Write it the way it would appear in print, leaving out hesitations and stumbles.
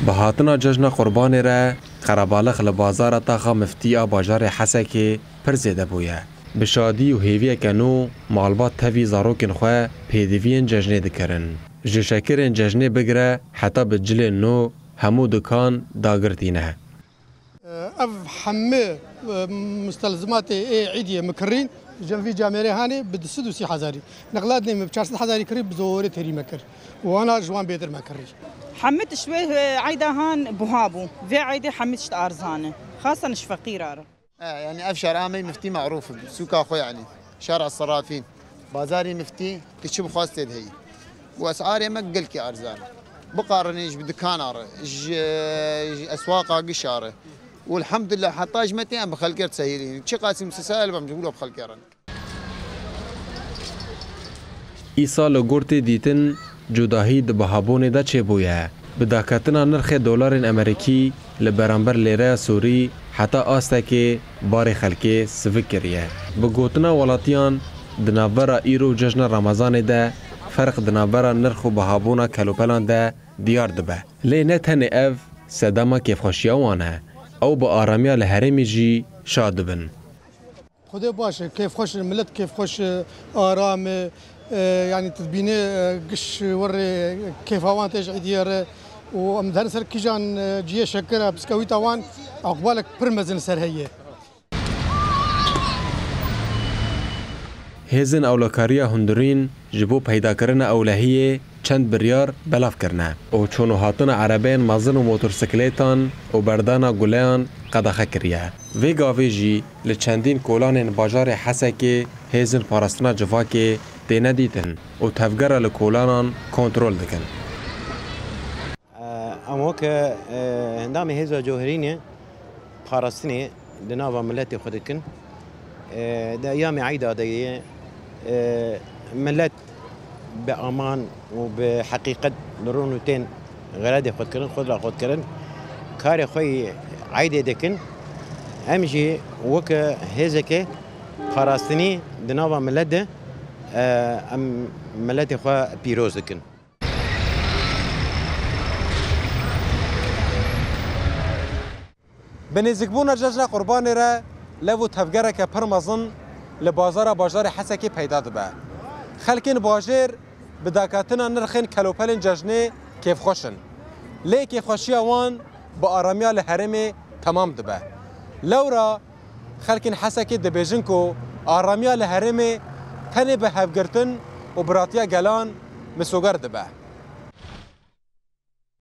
بهاتنا جشن قربان را خرابالخ لبازار تاخا مفتیا باجار حسکی پر زیده بویه. بشادی و هیویه کنو مالبات تاوی زاروکن خواه پیدوین جشنه دکرن. جشکرین جشنه بگره حتی بجل نو همو دکان داگرتینه. اف حمه مستلزمات عيديه مكرين جنبي جامعي هاني بدسد وسي حزاري نقلاتني بشارس حزاري كري بزوري تري مكر وانا جوان بيتر مكري حمت شوي عيده هان بوهابو في عيده حمت ارزانه خاصه مش فقيره يعني افشار عامي مفتي معروف سوق اخو يعني شارع الصرافين بازاري مفتي كشب خاصه هي واسعاري مقل كي ارزان بقارنيش بدكان اسواق قشاره والحمد لله حتى اجمتي ام بخلقير تسهيلين شي قاسم سسائل بمجبوله بخلقيرن ایسا لگورتی دیتن جداهی ده بهابون ده چه بویه بداکتنا نرخ دلار امریکی لبرانبر لیره سوری حتی آسته که بار خلکی سوک کریه بگوتنا ولاتیان دنابرا ایرو جشن رمضان ده فرق دنابرا نرخ و بهابونا کلوپلان ده دیار دبه لی نتن اف سداما کیف خوشیاوانه او با آرامیا لحرمی جی شاد بن خدا باشه كيف خوش الملت كيف خوش آرام يعني تبيني قش وري كيف هوان تيج عدير ومدهن سر كيجان جيه شكرا بسكوي توان عقبالك برمزن سر هي هزن اولکاریا هندرین جبو پیدا کرنا اولهیه چند بریار بلاف کرنه او چونو هاتن عربین مازن و موتورسیکلیتان و بردانا گلیان قدخه کریه وی گاوی جی لچندین کولان باجار حسکی هزن پارستنا جواکی دینه دیتن و تفگر لکولانان کنترول دکن اموک هندام هزا جوهرینه پارستنی دناوا ملت خودکن ده ايام عيده دي ملت بامان وبحقيقه نرونتين غرادي خد كرن خد كرن كاري خوي عيده دكن امجي وك هزك خراستني دناوا ملده ام ملت خو بيروز دكن بنزگبونا جشن قربان را لو تفگره که پرمزن لبازار حسکی پیدا دبه خلکین باجر بداکاتنا نرخین کلوپلین جشنه کیف خوشن لی کیف خوشی وان با آرامیا لحرم تمام دبه لورا خلکین حسکی دبیجن کو آرامیا لحرم تنه به هفگرتن و براتیا گلان مسوگر دبه